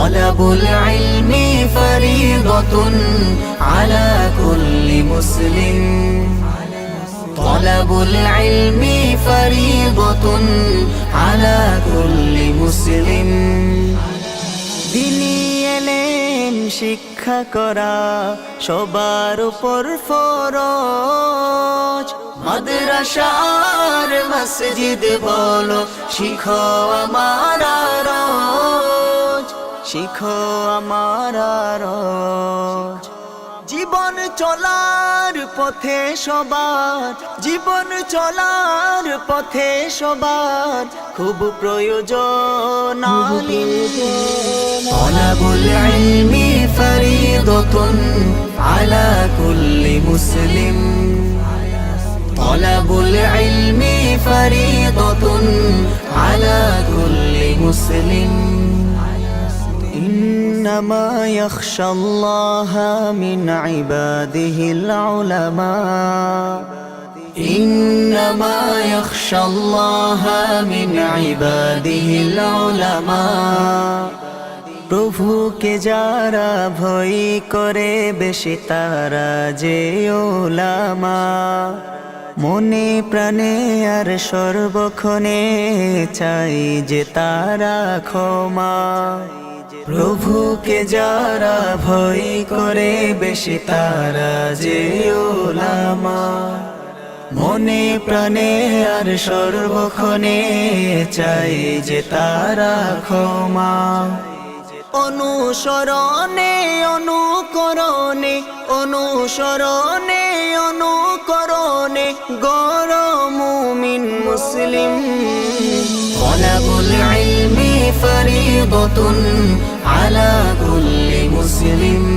طلب العلم فريضة على كل مسلم طلب العلم فريضة على كل مسلم দিনী এলেম শিক্ষা করা সবার উপর ফরজ মাদ্রাসা আর মসজিদ বলো শিখো আমার রোজ শিখো আমার রোজ জীবন চলার পথে সবার জীবন চলার পথে সবার খুব প্রয়োজন طلبul ilmi faridatun ala kulli muslim طلبul ilmi faridatun ala kulli muslim إنما يخشى الله من عباده العلماء إنما يخشى الله من عباده العلماء প্রভুকে যারা ভয় করে বেশি তারা যে উলামা মনে প্রাণে আর সর্বক্ষণে চাই যে তারা ক্ষমা প্রভুকে যারা ভয় করে বেশি তারা যে উলামা মনে প্রাণে আর সর্বক্ষণে চাই যে তারা ক্ষমা অনুসরণে অনুকরণে অনুসরণে অনুকরণে গড় মুমিন মুসলিম طلبul ilmi فريضة على كل مسلم